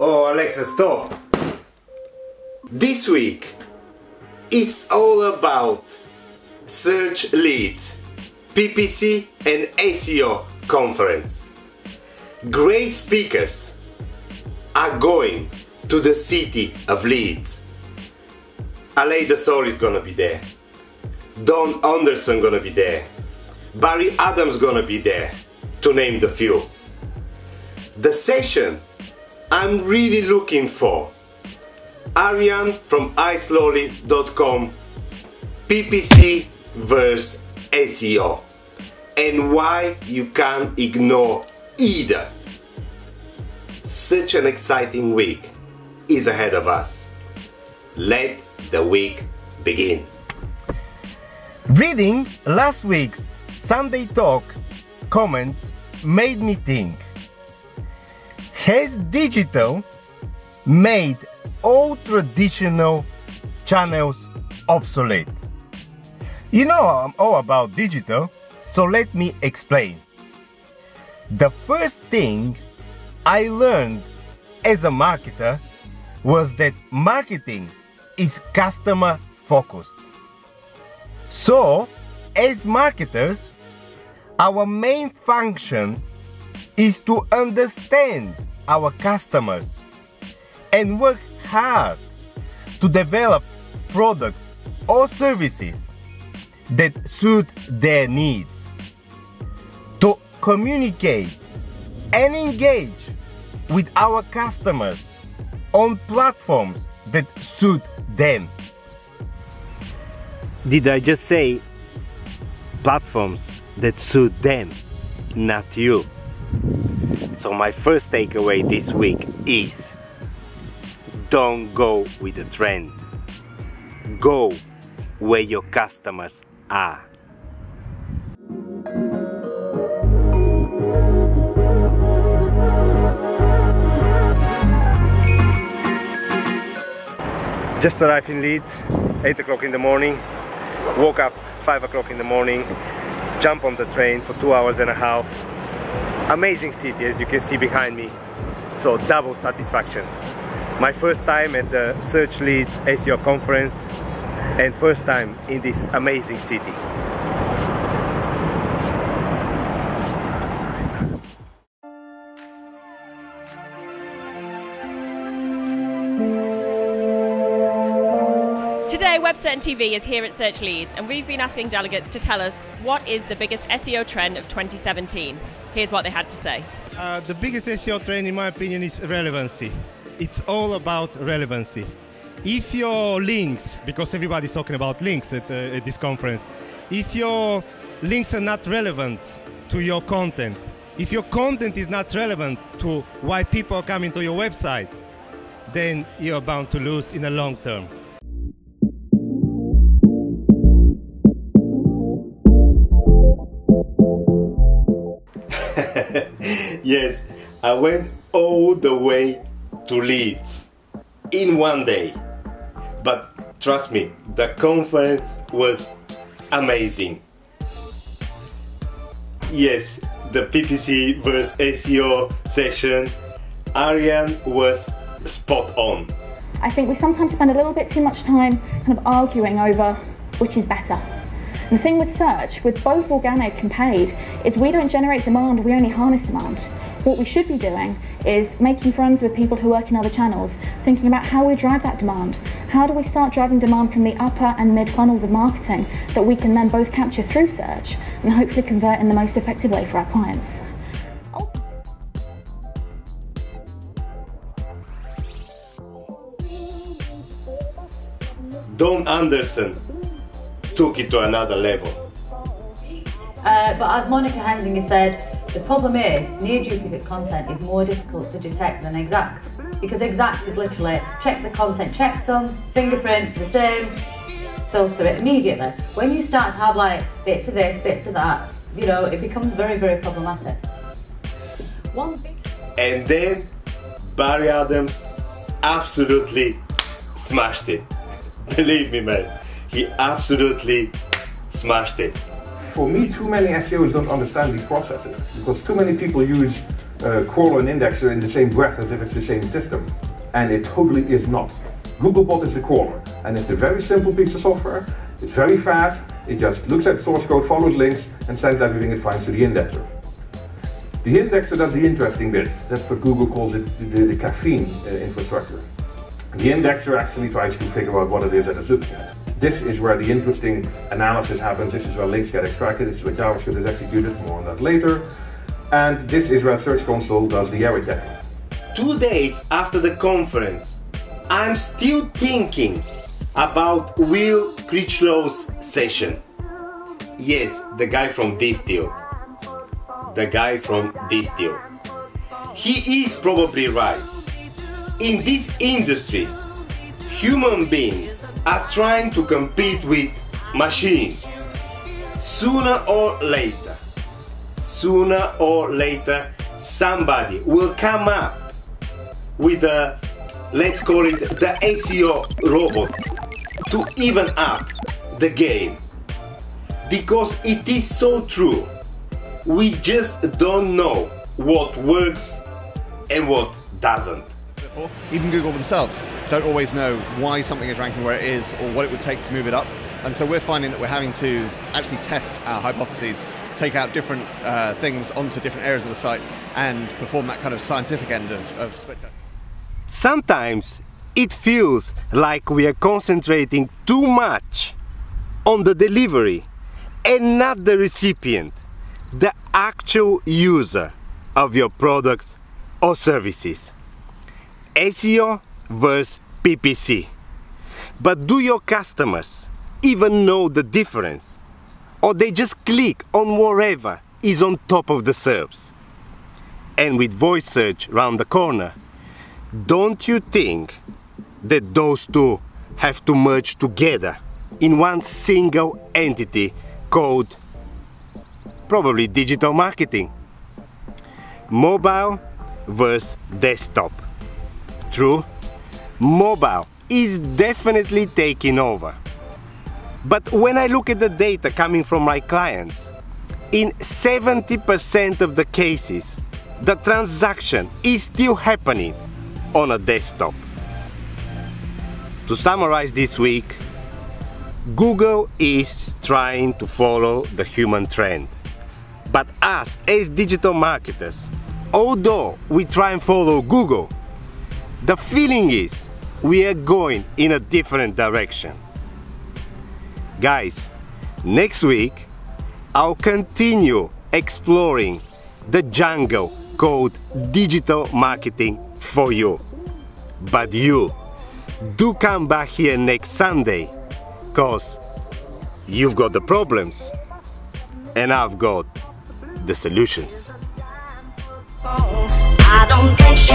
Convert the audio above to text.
Oh, Alexa, stop! This week is all about Search Leeds, PPC and SEO conference. Great speakers are going to the city of Leeds. Ale de Sol is gonna be there. Don Anderson gonna be there. Barry Adams gonna be there, to name the few. The session I'm really looking for: Arianne from islowly.com, PPC vs SEO, and why you can't ignore either. Such an exciting week is ahead of us. Let the week begin. Reading last week's Sunday Talk comments made me think, has digital made all traditional channels obsolete? You know, I'm all about digital, so let me explain. The first thing I learned as a marketer was that marketing is customer focused. So, as marketers, our main function is to understand our customers and work hard to develop products or services that suit their needs, to communicate and engage with our customers on platforms that suit them. Did I just say platforms that suit them, not you? So my first takeaway this week is: don't go with the trend. Go where your customers are. Just arrived in Leeds, 8 o'clock in the morning. Woke up 5 o'clock in the morning. Jump on the train for 2 hours and a half. Amazing city, as you can see behind me. So double satisfaction. My first time at the Search Leeds SEO conference and first time in this amazing city. Today, Webcertain TV is here at Search Leeds, and we've been asking delegates to tell us what is the biggest SEO trend of 2017. Here's what they had to say. The biggest SEO trend, in my opinion, is relevancy. It's all about relevancy. If your links, because everybody's talking about links at this conference, if your links are not relevant to your content, if your content is not relevant to why people are coming to your website, then you're bound to lose in the long term. Yes, I went all the way to Leeds in one day. But trust me, the conference was amazing. Yes, the PPC vs SEO session, Arianne was spot on. I think we sometimes spend a little bit too much time kind of arguing over which is better. And the thing with search, with both organic and paid, is we don't generate demand, we only harness demand. What we should be doing is making friends with people who work in other channels, thinking about how we drive that demand. How do we start driving demand from the upper and mid funnels of marketing that we can then both capture through search and hopefully convert in the most effective way for our clients. Don Anderson took it to another level. But as Monica Hensinger said, the problem is near duplicate content is more difficult to detect than exact, because exact is literally check the content checksum, fingerprint, the same, filter it immediately. When you start to have like bits of this, bits of that, you know, it becomes very, very problematic. And then Barry Adams absolutely smashed it. Believe me, man, he absolutely smashed it. For me, too many SEOs don't understand these processes because too many people use crawler and indexer in the same breath as if it's the same system. And it totally is not. Googlebot is the crawler, and it's a very simple piece of software. It's very fast. It just looks at source code, follows links, and sends everything it finds to the indexer. The indexer does the interesting bit. That's what Google calls it, the caffeine infrastructure. The indexer actually tries to figure out what it is that it's looking at. This is where the interesting analysis happens. This is where links get extracted. This is where JavaScript is executed. More on that later. And this is where Search Console does the error checking. 2 days after the conference, I'm still thinking about Will Critchlow's session. Yes, the guy from this deal. The guy from this deal. He is probably right. In this industry, human beings are trying to compete with machines. Sooner or later, somebody will come up with a, let's call it the SEO robot, to even up the game. Because it is so true. We just don't know what works and what doesn't. Even Google themselves don't always know why something is ranking where it is or what it would take to move it up. And so we're finding that we're having to actually test our hypotheses, take out different things onto different areas of the site and perform that kind of scientific end of split testing. Sometimes it feels like we are concentrating too much on the delivery and not the recipient, the actual user of your products or services. SEO versus PPC. But do your customers even know the difference? Or they just click on whatever is on top of the SERPs? And with voice search round the corner, don't you think that those two have to merge together in one single entity called probably digital marketing? Mobile versus desktop. True, mobile is definitely taking over. But when I look at the data coming from my clients, in 70% of the cases, the transaction is still happening on a desktop. To summarize this week, Google is trying to follow the human trend. But us as digital marketers, although we try and follow Google, the feeling is we are going in a different direction. Guys, next week I'll continue exploring the jungle called digital marketing for you. But you do come back here next Sunday, cause you've got the problems and I've got the solutions. I don't think she